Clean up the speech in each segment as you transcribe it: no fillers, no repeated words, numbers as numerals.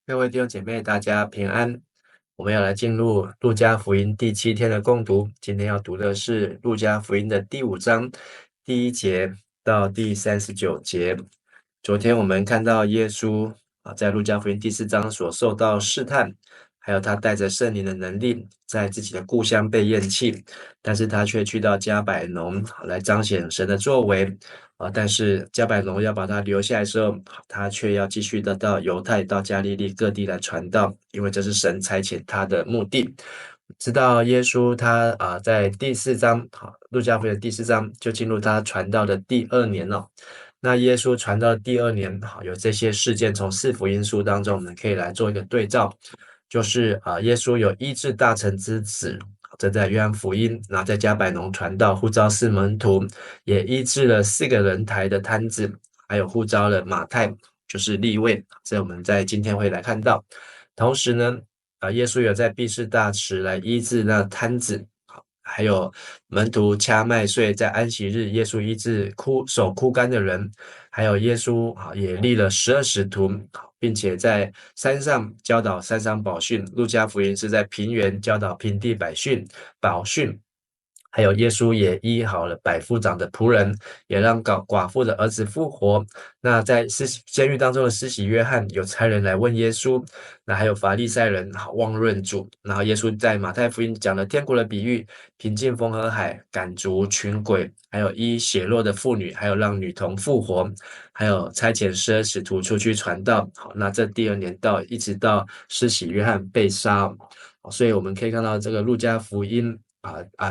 各位弟兄姐妹，大家平安。我们要来进入路加福音第7天的共读。今天要读的是路加福音的第5章第1节到第39节。昨天我们看到耶稣在路加福音第4章所受到试探，还有他带着圣灵的能力，在自己的故乡被厌弃，但是他却去到迦百农来彰显神的作为。但是迦百农要把他留下来的时候，他却要继续的到犹太、到加利利各地来传道，因为这是神差遣他的目的。直到耶稣他在第4章，路加福音的第4章就进入他传道的第2年了。那耶稣传道的第2年，有这些事件从4福音书当中，我们可以来做一个对照，就是耶稣有医治大臣之子。这在约翰福音，然后在迦百农传道，呼召4门徒，也医治了4个人抬的摊子，还有呼召了马太，就是利未，这我们在今天会来看到。同时呢，耶稣有在毕士大池来医治那摊子，还有门徒掐麦穗，在安息日，耶稣医治手枯干的人，还有耶稣也立了12使徒，并且在山上教导山上宝训。路加福音是在平原教导平地宝训。还有耶稣也医好了百夫长的仆人，也让寡妇的儿子复活。那在监狱当中的施洗约翰有差人来问耶稣，那还有法利赛人妄论主。然后耶稣在马太福音讲了天国的比喻，平静风和海，赶逐群鬼，还有医血弱的妇女，还有让女童复活，还有差遣12使徒出去传道。好，那这第2年一直到施洗约翰被杀。所以我们可以看到这个路加福音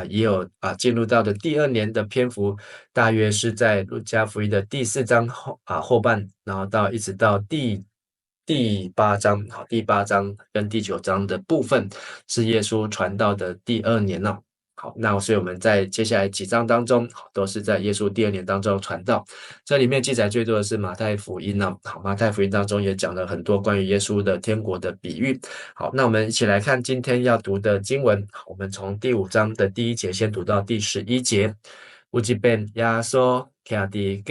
也有进入到的第2年的篇幅，大约是在路加福音的第4章后半，然后一直到第8章，第8章跟第9章的部分是耶稣传道的第2年了。好，那所以我们在接下来几章当中，都是在耶稣第2年当中传道。这里面记载最多的是马太福音呢。好，马太福音当中也讲了很多关于耶稣的天国的比喻。好，那我们一起来看今天要读的经文。我们从第5章的第1节先读到第11节。有一遍，耶稣徛伫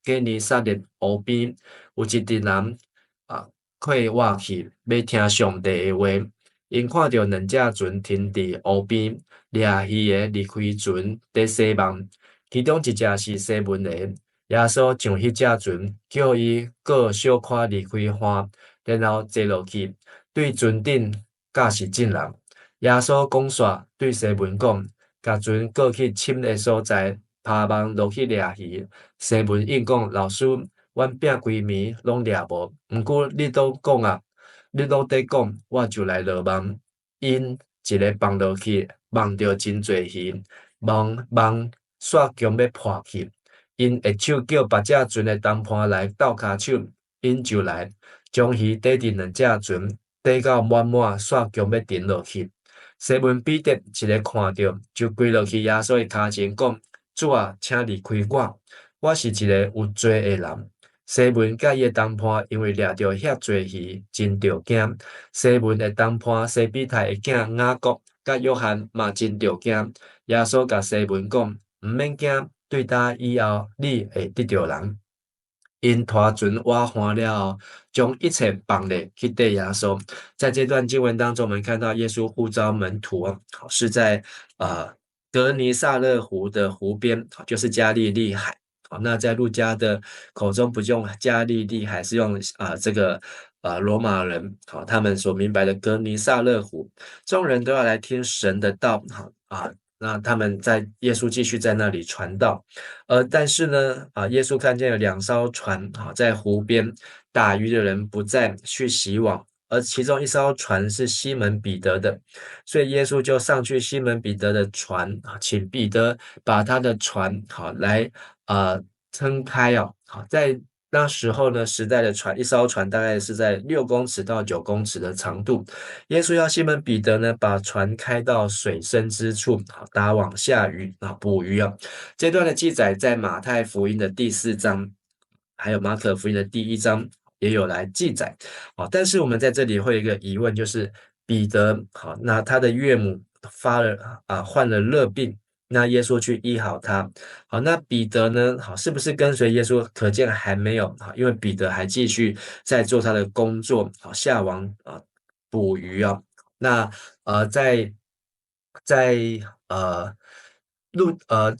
革尼撒勒湖边，有一群人快活去，要听上帝的话。因看到2只船停伫湖边，掠鱼的离开船在洗网，其中一只是西门的。耶稣上迄只船，叫伊过小可离开岸，然后坐落去，对船顶驾驶进人。耶稣讲煞对西门讲，甲船过去深的所在，趴网落去掠鱼。西门应讲，老师，阮拼规暝拢掠无，毋过你都讲你拢在讲，我就来落网。因一个放落去，网着真侪鱼，网煞强要破去。因下手叫别只船的同伴来斗骹手，因就来，将鱼缀伫2只船，缀到满满，煞强要沉落去。西门彼得一个看到，就跪落去耶稣的骹前，讲：主啊，请离开我，我是一个有罪的人。西门甲伊的同伴因为掠着遐侪鱼，真着惊。西门的同伴西庇太的囝雅各甲约翰嘛真着惊。耶稣甲西门讲：毋免惊，对答以后你会得着人。因拖船挖岸了后，将一切放咧去对耶稣。在这段经文当中，我们看到耶稣呼召门徒是在格尼萨勒湖的湖边，就是加利利海。那在路加的口中不用加利利海，是用这个罗马人他们所明白的格尼萨勒湖。众人都要来听神的道那他们耶稣继续在那里传道。但是呢耶稣看见有2艘船在湖边，打鱼的人不在，去洗网。而其中一艘船是西门彼得的，所以耶稣就上去西门彼得的船请彼得把他的船来撑开在那时候呢，时代的船，一艘船大概是在6公尺到9公尺的长度。耶稣要西门彼得呢，把船开到水深之处，打网下鱼捕鱼这段的记载在马太福音的第4章，还有马可福音的第1章也有来记载但是我们在这里会有一个疑问，就是彼得那他的岳母患了热病，那耶稣去医好他。好，那彼得呢？好，是不是跟随耶稣？可见还没有。好，因为彼得还继续在做他的工作。好，下网捕鱼啊。那在呃路呃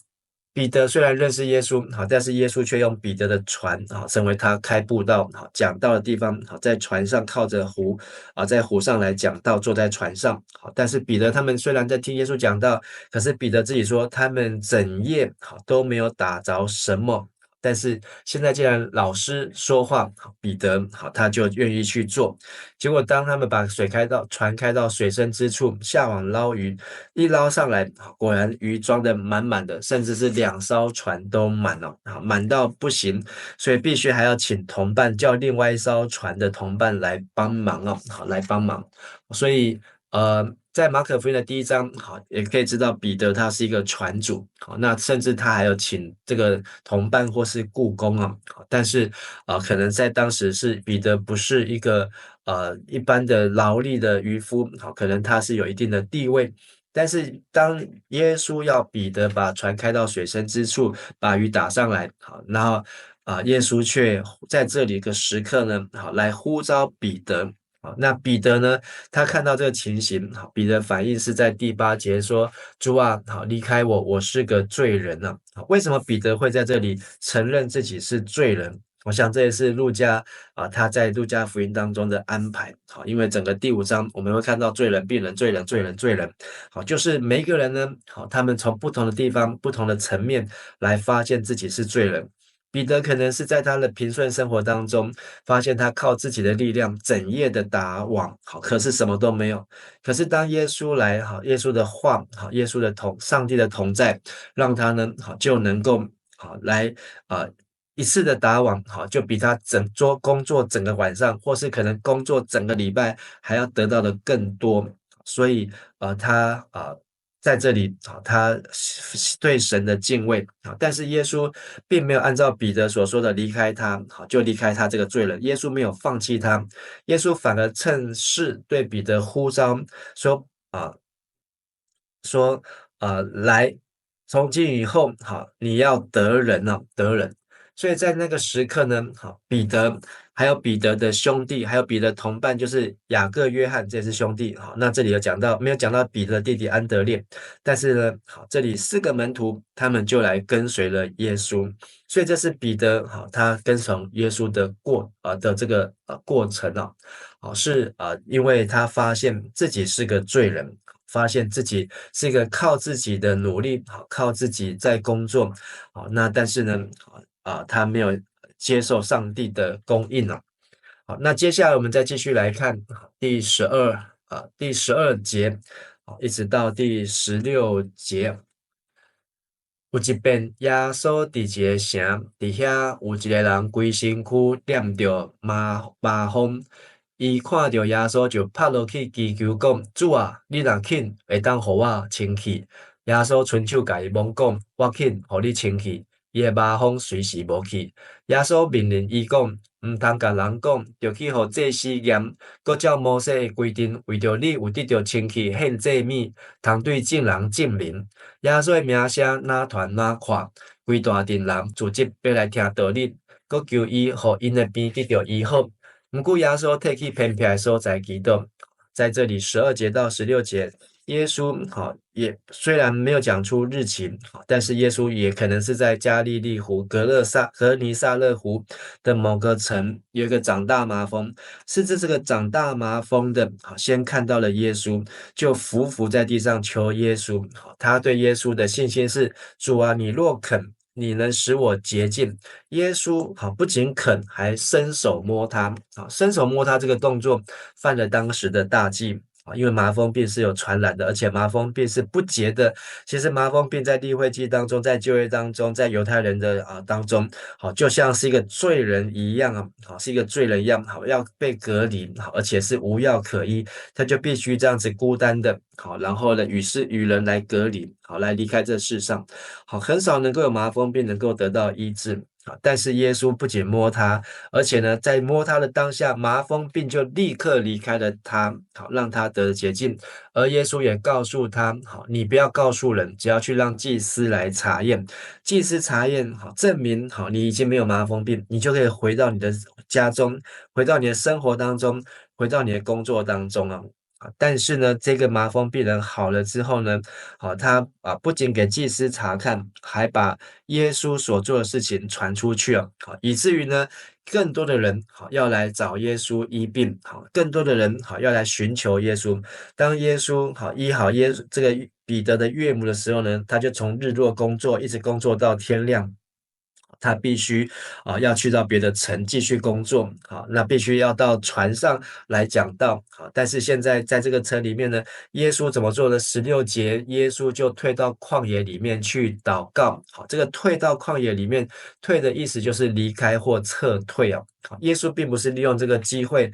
彼得虽然认识耶稣，好，但是耶稣却用彼得的船，好，成为他开布道，好，讲道的地方，好，在船上靠着湖，在湖上来讲道，坐在船上，好，但是彼得他们虽然在听耶稣讲道，可是彼得自己说，他们整夜好都没有打着什么。但是现在既然老师说话，好，彼得好他就愿意去做。结果当他们把船开到水深之处，下网捞鱼，一捞上来，果然鱼装的满满的，甚至是2艘船都满了，满到不行，所以必须还要请同伴，叫另外一艘船的同伴来帮忙哦，好来帮忙。所以在马可福音的第1章，好，也可以知道彼得他是一个船主，好，那甚至他还有请这个同伴或是雇工啊，但是可能在当时是彼得不是一个一般的劳力的渔夫，好，可能他是有一定的地位。但是当耶稣要彼得把船开到水深之处，把鱼打上来，好，然后耶稣却在这里一个时刻呢，好，来呼召彼得。好，那彼得呢？他看到这个情形，好，彼得反应是在第8节说：“主啊，好，离开我，我是个罪人啊。”好，为什么彼得会在这里承认自己是罪人？我想这也是路加他在路加福音当中的安排。好，因为整个第5章我们会看到罪人、病人、罪人、罪人、罪人。好，就是每一个人呢，好，他们从不同的地方、不同的层面来发现自己是罪人。彼得可能是在他的平顺生活当中，发现他靠自己的力量整夜的打网，好，可是什么都没有。可是当耶稣来，好，耶稣的话，好，耶稣的上帝的同在，让他呢，好，就能够好来一次的打网，好，就比他工作整个晚上，或是可能工作整个礼拜还要得到的更多。所以他在这里他对神的敬畏但是耶稣并没有按照彼得所说的离开他，就离开他这个罪人。耶稣没有放弃他，耶稣反而趁势对彼得呼召说来，从今以后，好，你要得人了，得人。所以在那个时刻呢，好，彼得还有彼得的兄弟，还有彼得同伴，就是雅各、约翰这是兄弟。好，那这里有讲到，没有讲到彼得的弟弟安德烈，但是呢，好，这里4个门徒他们就来跟随了耶稣。所以这是彼得好，他跟从耶稣的这个过程好是因为他发现自己是个罪人。发现自己是一个靠自己的努力，好，靠自己在工作，好，那但是呢，他没有接受上帝的供应了。好，那接下来我们再继续来看第12节，好，一直到第16节。有一遍，耶稣伫一个城，伫遐有一个人规身躯染着麻风，伊看到耶稣就拍落去祈求讲：主啊，你若肯，会当互我清气。耶稣伸手甲伊摸讲：我肯，互你清气。伊的麻风随时无去。耶稣命令伊讲：毋通甲人讲，着去互祭司验，搁照摩西的规定，为着你有得着清气献祭物，通对众人证明。耶稣的名声哪传哪扩，规大阵人聚集要来听道理，搁求伊，互因的病得着医好。毋过耶稣退去偏僻的所在祈祷。在这里12节到16节，耶稣也虽然没有讲出日期，但是耶稣也可能是在加利利湖格尼撒勒湖的某个城有一个长大麻风，是这个长大麻风的先看到了耶稣，就伏在地上求耶稣。他对耶稣的信心是：主啊，你若肯，你能使我洁净。耶稣不仅肯，还伸手摸他。伸手摸他这个动作犯了当时的大忌。因为麻风病是有传染的，而且麻风病是不洁的。其实麻风病在利未记当中，在旧约当中，在犹太人的当中，就像是一个罪人一样是一个罪人一样，要被隔离，而且是无药可医，他就必须这样子孤单的，然后呢与人来隔离，来离开这世上。很少能够有麻风病能够得到医治。但是耶稣不仅摸他，而且呢，在摸他的当下，麻风病就立刻离开了他，让他得了洁净。而耶稣也告诉他，你不要告诉人，只要去让祭司来查验。祭司查验，证明你已经没有麻风病，你就可以回到你的家中，回到你的生活当中，回到你的工作当中啊。但是呢，这个麻风病人好了之后呢，他不仅给祭司查看，还把耶稣所做的事情传出去啊，以至于呢，更多的人要来找耶稣医病，更多的人要来寻求耶稣。当耶稣医好这个彼得的岳母的时候呢，他就从日落工作一直工作到天亮。他必须要去到别的城继续工作，那必须要到船上来讲道，但是现在在这个城里面呢，耶稣怎么做呢？16节，耶稣就退到旷野里面去祷告。这个退到旷野里面，退的意思就是离开或撤退啊。耶稣并不是利用这个机会，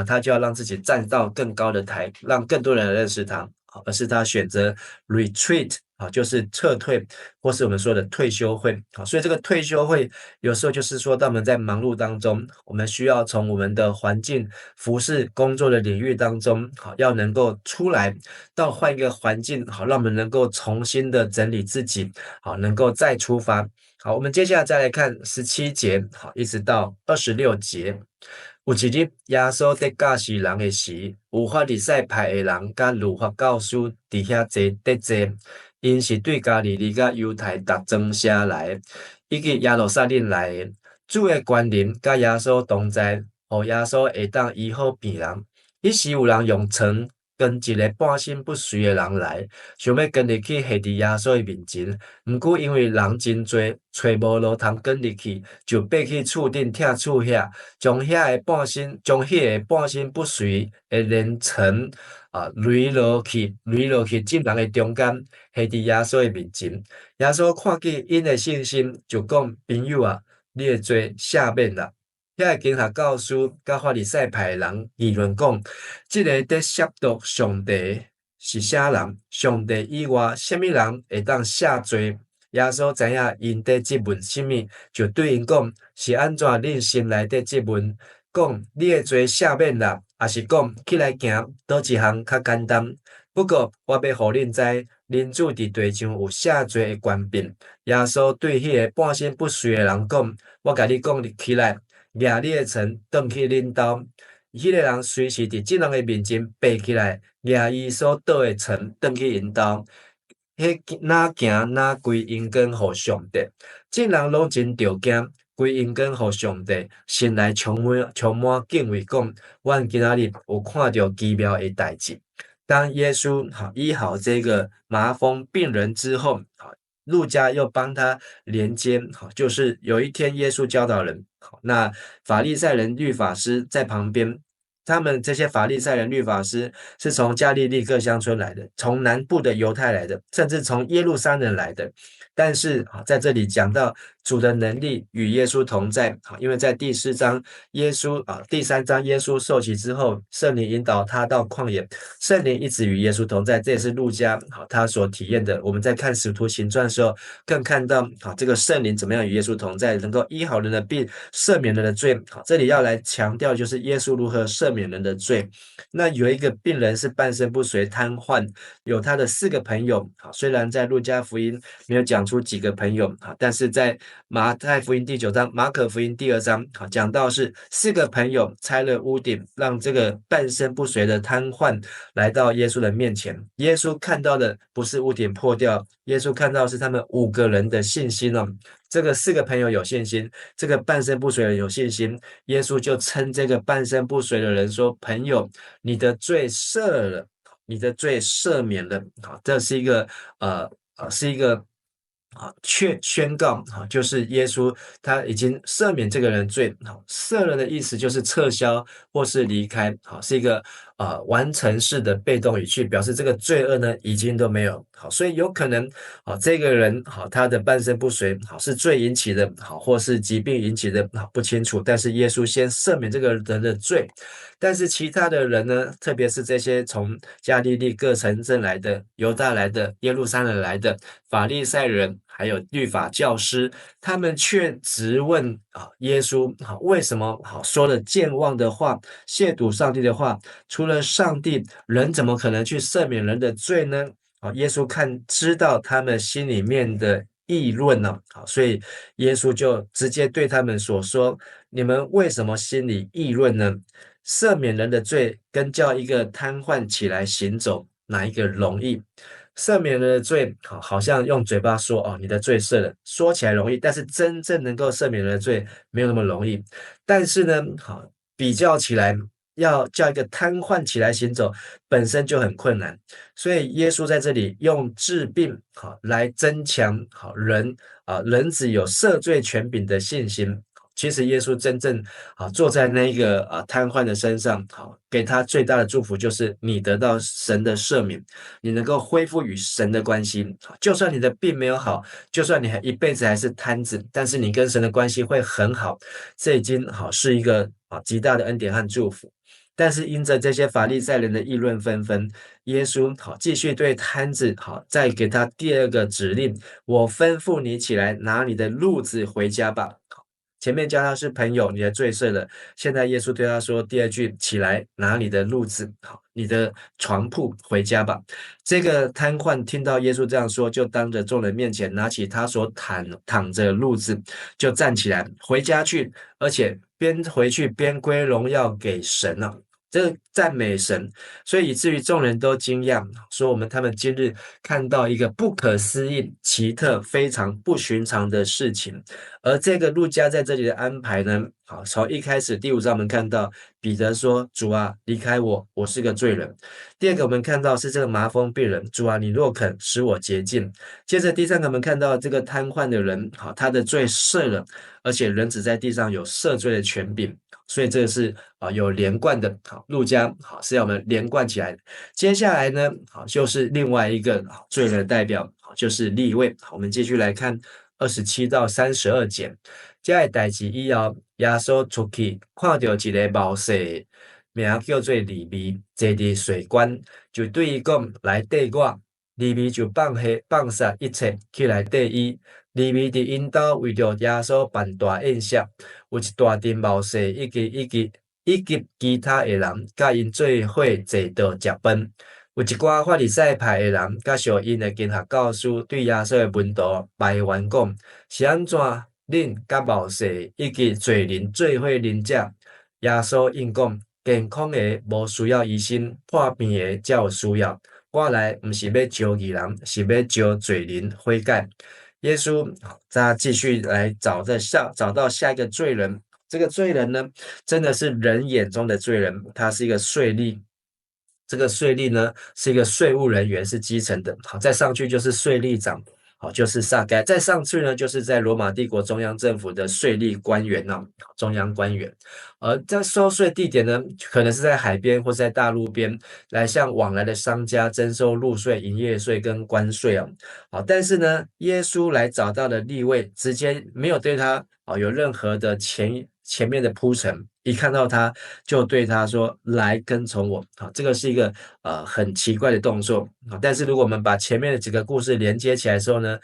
他就要让自己站到更高的台，让更多人认识他，而是他选择 retreat。就是撤退，或是我们说的退休会。所以这个退休会有时候就是说，当我们在忙碌当中，我们需要从我们的环境、服饰、工作的领域当中，要能够出来，到换一个环境，让我们能够重新的整理自己，能够再出发。好，我们接下来再来看17节，一直到26节。有一日，耶稣在教示人的时，有法利赛派的人甲律法教师伫遐坐得坐，因是对加利利甲犹太逐庄下来，以及耶路撒冷来的。主的官人甲耶稣同在，互耶稣会当医好病人。迄时有人用床跟一个半身不遂的人来，想要跟入去下伫耶稣的面前，毋过因为人真多，找无路通跟入去，就爬去厝顶拆厝遐，将迄个半身不遂的连床垒落去，进人的中间，下伫耶稣的面前。耶稣看见因的信心，就讲：朋友啊，你的罪赦免啦。遐个经学教师甲法利赛派的人议论讲，即个在亵渎上帝是啥人？上帝以外，什么人会当赦罪？耶稣知影因在质问什么，就对因讲：是安怎恁心内底质问？讲你的罪赦免啦，还是讲起来行倒一项较简单？不过我要互恁知，恁主伫地上有赦罪的权柄。耶稣对迄个半身不遂的人讲：我甲你讲起来。掠你的床，转去恁兜。迄个人随时伫众人的面前爬起来，掠伊所倒的床，转去因兜。迄哪行哪归因根互上帝。众人拢真着惊，归因根互上帝，心内充满敬畏，讲：阮今仔日有看到奇妙的代志。当耶稣医好这个麻风病人之后，路加又帮他连接，就是有一天耶稣教导人，那法利赛人、律法师在旁边，他们这些法利赛人、律法师是从加利利各乡村来的，从南部的犹太来的，甚至从耶路撒冷来的。但是在这里讲到主的能力与耶稣同在，因为在第4章第3章耶稣受洗之后，圣灵引导他到旷野，圣灵一直与耶稣同在，这也是路加他所体验的。我们在看使徒行传的时候，更看到这个圣灵怎么样与耶稣同在，能够医好人的病，赦免人的罪。这里要来强调就是耶稣如何赦免人的罪。那有一个病人是半身不遂瘫痪，有他的4个朋友，虽然在路加福音没有讲出几个朋友，但是在马太福音第9章、马可福音第2章，讲到是4个朋友拆了屋顶，让这个半身不遂的瘫痪来到耶稣的面前。耶稣看到的不是屋顶破掉，耶稣看到的是他们5个人的信心哦。这个4个朋友有信心，这个半身不遂的人有信心，耶稣就称这个半身不遂的人说：“朋友，你的罪赦了，你的罪赦免了。”这是一个宣告，就是耶稣他已经赦免这个人罪，赦了的意思就是撤销或是离开，是一个完成式的被动语句，表示这个罪恶呢已经都没有。所以有可能这个人他的半身不遂是罪引起的，或是疾病引起的，不清楚，但是耶稣先赦免这个人的罪。但是其他的人呢，特别是这些从加利利各城镇来的、犹大来的、耶路撒冷来的法利赛人，还有律法教师，他们却质问耶稣为什么说了健忘的话、亵渎上帝的话，除了上帝，人怎么可能去赦免人的罪呢？耶稣知道他们心里面的议论呢，所以耶稣就直接对他们所说：你们为什么心里议论呢？赦免人的罪跟叫一个瘫痪起来行走，哪一个容易？赦免人的罪，好像用嘴巴说你的罪赦了，说起来容易，但是真正能够赦免人的罪没有那么容易。但是呢，比较起来，要叫一个瘫痪起来行走，本身就很困难。所以耶稣在这里用治病来增强人子有赦罪权柄的信心。其实耶稣真正坐在那一个瘫痪的身上，给他最大的祝福就是你得到神的赦免，你能够恢复与神的关系。就算你的病没有好，就算你一辈子还是瘫子，但是你跟神的关系会很好，这已经是一个极大的恩典和祝福。但是因着这些法利赛人的议论纷纷，耶稣继续对瘫子再给他第二个指令：我吩咐你起来，拿你的褥子回家吧。前面叫他是朋友，你的罪赦了。现在耶稣对他说第二句：起来，拿你的褥子，你的床铺回家吧。这个瘫痪听到耶稣这样说，就当着众人面前拿起他所躺着的褥子，就站起来回家去，而且边回去边归荣耀给神了。这赞美神，所以以至于众人都惊讶，说他们今日看到一个不可思议、奇特、非常不寻常的事情。而这个路加在这里的安排呢，从一开始第5章我们看到彼得说：主啊，离开我，我是个罪人。第二个我们看到是这个麻风病人，主啊，你若肯使我洁净。接着第3个我们看到这个瘫痪的人，他的罪赦了，而且人子在地上有赦罪的权柄。所以这个是有连贯的，路加是要我们连贯起来的。接下来呢，就是另外一个罪人的代表，就是利未。我们继续来看27到32节。这个代志以后，耶稣出去，看到一个冒失，名叫做利未，坐伫税关，就对伊讲：来缀我。利未就放下一切，起来缀伊。利未伫因兜为着耶稣办大宴席，有一大阵冒失，以及其他的人，甲因做伙坐倒食饭。有一寡法利赛派的人，甲属因的经学教师，对耶稣的门徒埋怨讲：是安怎恁甲冒失以及罪人做伙啉食？耶稣应讲：健康的无需要医生，破病的才有需要。我来不是要招义人，是要招罪人悔改。耶稣他继续来找到下一个罪人。这个罪人呢，真的是人眼中的罪人，他是一个税吏。这个税吏呢，是一个税务人员，是基层的。再上去就是税吏长，就是撒该。再上去呢，就是在罗马帝国中央政府的税吏官员中央官员。而在收税地点呢，可能是在海边或是在大陆边，来向往来的商家征收入税、营业税跟关税但是呢，耶稣来找到了利未，直接没有对他有任何的前面的铺陈，一看到他就对他说：来跟从我。这个是一个很奇怪的动作但是如果我们把前面的几个故事连接起来的时候呢，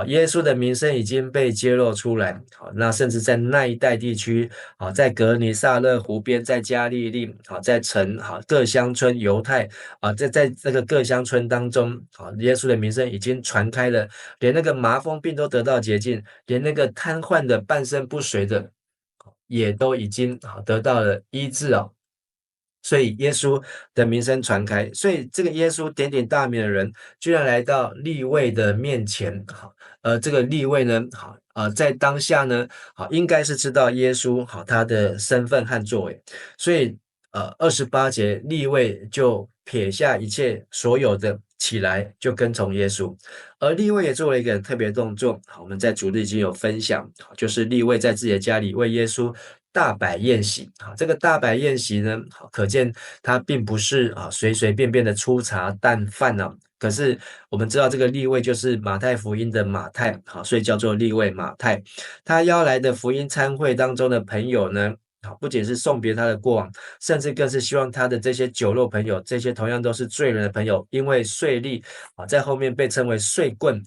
耶稣的名声已经被揭露出来。那甚至在那一带地区在格尼撒勒湖边，在加利利在各乡村犹太在这个各乡村当中耶稣的名声已经传开了，连那个麻风病都得到洁净，连那个瘫痪的半身不遂的也都已经得到了医治所以耶稣的名声传开，所以这个耶稣点点大名的人，居然来到利未的面前这个利未呢在当下呢应该是知道耶稣他的身份和作为，所以28节利未就撇下一切所有的，起来就跟从耶稣。而利未也做了一个很特别的动作，我们在主日已经有分享，就是利未在自己的家里为耶稣大摆宴席。这个大摆宴席呢，可见他并不是随随便便的粗茶淡饭可是我们知道这个利未就是马太福音的马太所以叫做利未马太。他邀来的福音餐会当中的朋友呢，好，不仅是送别他的过往，甚至更是希望他的这些酒肉朋友，这些同样都是罪人的朋友，因为税吏在后面被称为税棍，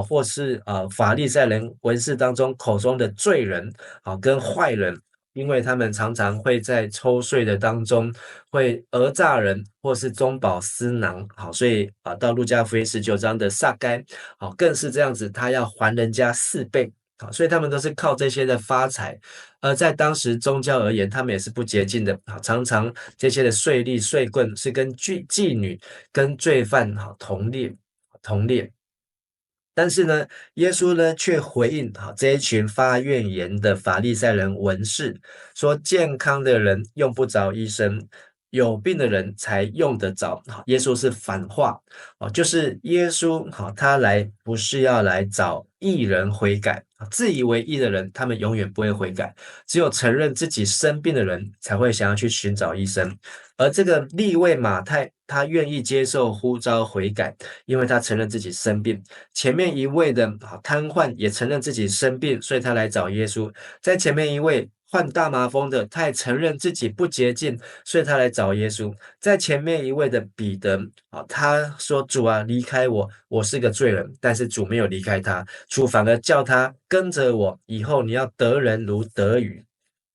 或是法利赛人文士当中口中的罪人，跟坏人。因为他们常常会在抽税的当中会讹诈人，或是中饱私囊，好，所以到路加福音19章的撒该，好，更是这样子，他要还人家4倍，好，所以他们都是靠这些的发财。而在当时宗教而言，他们也是不洁净的，好，常常这些的税吏、税棍是跟妓女、跟罪犯同列。但是呢，耶稣呢却回应这一群发怨言的法利赛人文士，说健康的人用不着医生，有病的人才用得着。耶稣是反话，就是耶稣他来不是要来找义人悔改，自以为义的人他们永远不会悔改，只有承认自己生病的人才会想要去寻找医生。而这个利未马太，他愿意接受呼召悔改，因为他承认自己生病。前面一位的瘫痪也承认自己生病，所以他来找耶稣。在前面一位患大麻风的，他也承认自己不洁净，所以他来找耶稣。在前面一位的彼得他说：主啊，离开我，我是个罪人。但是主没有离开他，主反而叫他跟着我，以后你要得人如得鱼。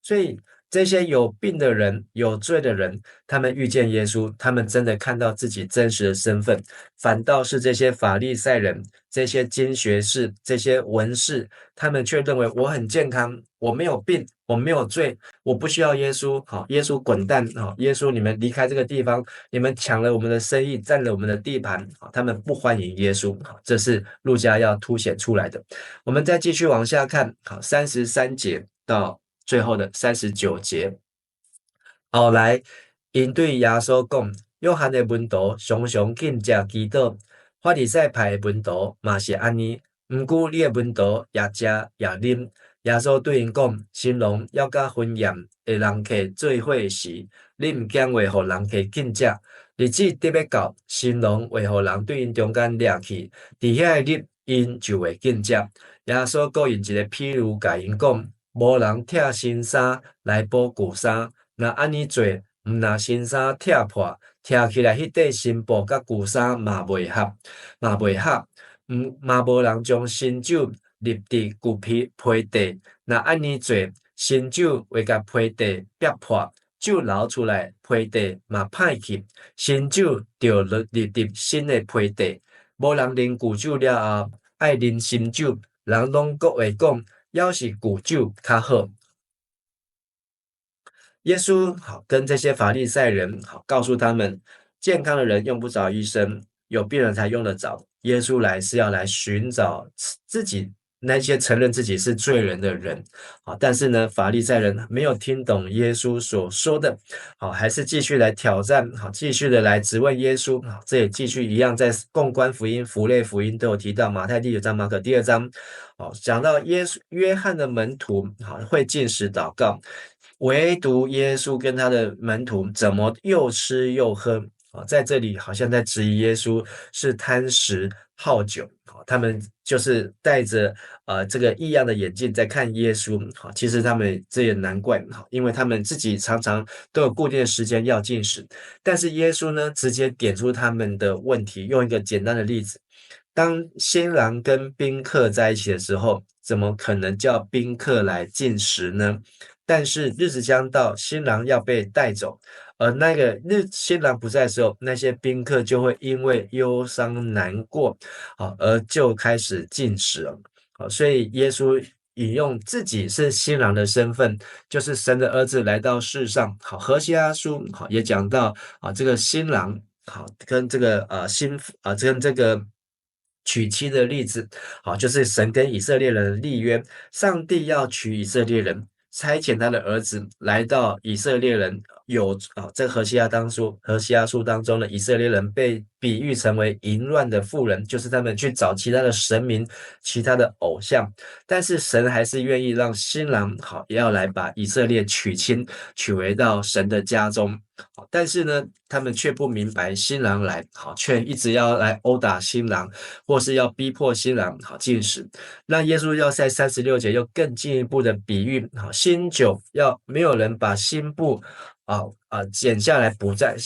所以这些有病的人、有罪的人，他们遇见耶稣，他们真的看到自己真实的身份，反倒是这些法利赛人、这些经学士、这些文士，他们却认为我很健康，我没有病，我没有罪，我不需要耶稣。好，耶稣滚蛋！好，耶稣你们离开这个地方，你们抢了我们的生意，占了我们的地盘。好，他们不欢迎耶稣。好，这是路加要凸显出来的。我们再继续往下看，好，33节到最后的39节。后来，因对耶稣讲，约翰的门徒常常进食祈祷，法利赛派的门徒嘛是安尼。毋过你的门徒也食也啉。耶稣对因讲：新郎要甲婚宴的人客做伙时，你毋惊话互人客进食。日子得要到，新郎会互人对因中间掠去，伫遐个日，因就会进食。耶稣佫用一个譬如甲因讲：无人拆新衫来补旧衫。若安尼做，毋若新衫拆破，拆起来迄块新布甲旧衫嘛袂合，嘛无人将新酒入伫旧皮底。若安尼做，新酒会甲皮底逼破，酒流出来，皮底嘛歹去，新酒就入伫新的皮底。无人啉旧酒了后，爱啉新酒，人拢各会讲，要是旧酒较好。耶稣跟这些法利赛人告诉他们，健康的人用不着医生，有病人才用得着。耶稣来是要来寻找自己那些承认自己是罪人的人。但是呢，法利赛人没有听懂耶稣所说的，还是继续来挑战，继续的来质问耶稣。这也继续一样，在共观福音、符类福音都有提到，马太第9章、马可第2章，讲到约翰的门徒会禁食祷告。唯独耶稣跟他的门徒怎么又吃又喝在这里好像在质疑耶稣是贪食好酒。他们就是戴着这个异样的眼镜在看耶稣。其实他们这也难怪，因为他们自己常常都有固定的时间要进食。但是耶稣呢，直接点出他们的问题，用一个简单的例子：当新郎跟宾客在一起的时候，怎么可能叫宾客来进食呢？但是日子将到，新郎要被带走，而那个新郎不在的时候，那些宾客就会因为忧伤难过，而就开始进食了。所以耶稣引用自己是新郎的身份，就是神的儿子来到世上。何西阿书也讲到这个新郎跟这个跟这个娶妻的例子，就是神跟以色列人的立约，上帝要娶以色列人。差遣他的儿子来到以色列人这个何西阿书当中的以色列人被比喻成为淫乱的妇人，就是他们去找其他的神明、其他的偶像，但是神还是愿意让新郎也要来把以色列娶亲，娶回到神的家中。但是呢，他们却不明白新郎来，却一直要来殴打新郎，或是要逼迫新郎进食。那耶稣要在36节又更进一步的比喻，新酒要没有人把新布剪下来补在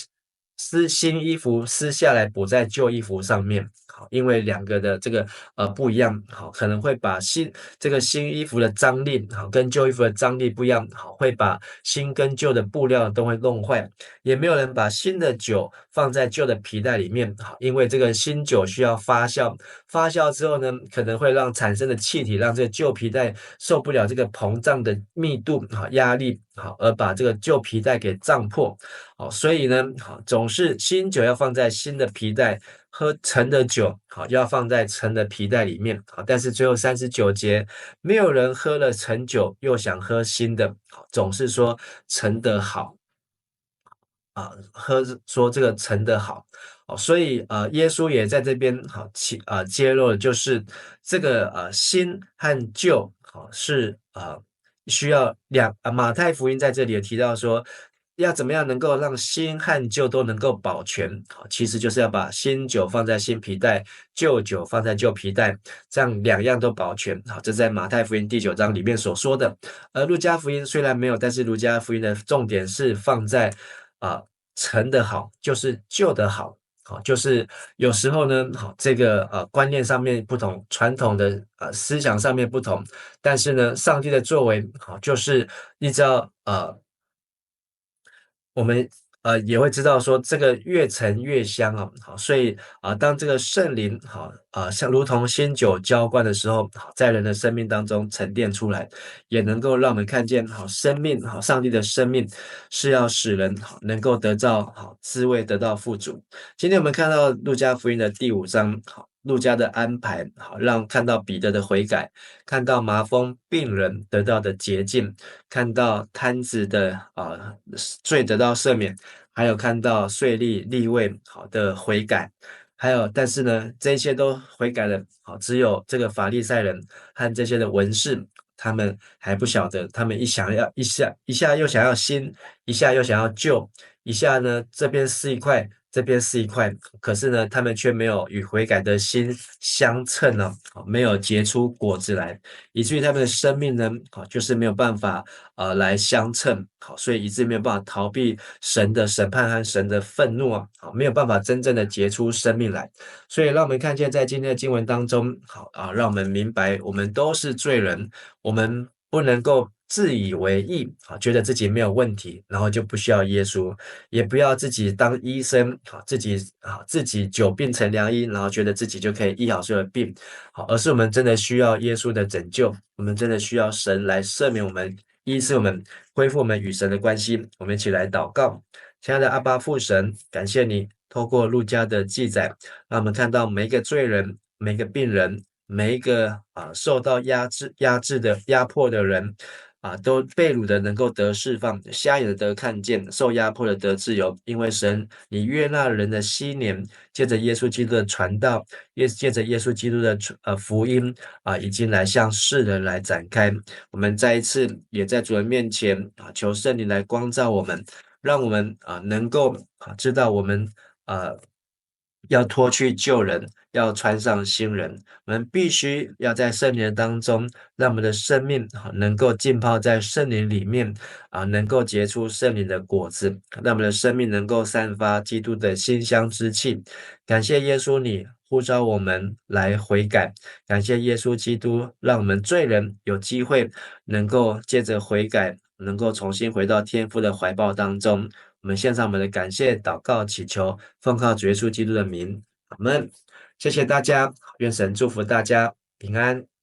新衣服撕下来补在旧衣服上面。因为两个的这个不一样，可能会把这个新衣服的张力跟旧衣服的张力不一样，会把新跟旧的布料都会弄坏。也没有人把新的酒放在旧的皮袋里面，因为这个新酒需要发酵，发酵之后呢，可能会产生的气体让这个旧皮袋受不了这个膨胀的密度压力，而把这个旧皮袋给胀破。所以呢，总是新酒要放在新的皮袋，喝陈的酒要放在陈的皮袋里面。但是最后39节，没有人喝了陈酒又想喝新的，总是说陈的好。说这个陈的好。所以耶稣也在这边揭露的就是这个新和旧是需要马太福音在这里也提到说，要怎么样能够让新和旧都能够保全，其实就是要把新酒放在新皮袋，旧酒放在旧皮袋，这样两样都保全。这在马太福音第9章里面所说的。而路加福音虽然没有，但是路加福音的重点是放在陈的好，就是旧的好。就是有时候呢，这个观念上面不同，传统的思想上面不同，但是呢，上帝的作为就是依照我们也会知道说，这个越陈越香所以当这个圣灵像如同新酒浇灌的时候，在人的生命当中沉淀出来，也能够让我们看见生命上帝的生命是要使人能够得到滋味，得到富足。今天我们看到路加福音的第5章，路加的安排让看到彼得的悔改，看到麻风病人得到的洁净，看到瘫子的罪得到赦免，还有看到税吏利未的悔改。还有，但是呢，这一切都悔改了，只有这个法利赛人和这些的文士，他们还不晓得，他们一下又想要新，一下又想要旧，一下呢这边撕一块，这边撕一块，可是呢，他们却没有与悔改的心相称没有结出果子来，以至于他们的生命呢，就是没有办法来相称，所以以致没有办法逃避神的审判和神的愤怒没有办法真正的结出生命来。所以让我们看见在今天的经文当中，让我们明白我们都是罪人，我们不能够自以为意觉得自己没有问题，然后就不需要耶稣，也不要自己当医生自己久病成良医，然后觉得自己就可以医好所有的病而是我们真的需要耶稣的拯救，我们真的需要神来赦免我们，医治我们，恢复我们与神的关系。我们一起来祷告。亲爱的阿爸父神，感谢你透过路加的记载，让我们看到每一个罪人，每一个病人，每一个受到压迫的人都被掳的能够得释放，瞎眼的得看见，受压迫的得自由。因为神，你悦纳人的禧年，借着耶稣基督的传道，借着耶稣基督的福音已经来向世人来展开。我们再一次也在主人面前求圣灵来光照我们，让我们能够知道我们要脱去旧人，要穿上新人。我们必须要在圣灵当中，让我们的生命能够浸泡在圣灵里面能够结出圣灵的果子，让我们的生命能够散发基督的馨香之气。感谢耶稣，你呼召我们来悔改，感谢耶稣基督，让我们罪人有机会能够借着悔改，能够重新回到天父的怀抱当中。我们献上我们的感谢、祷告、祈求，奉靠主耶稣基督的名，阿们。谢谢大家，愿神祝福大家平安。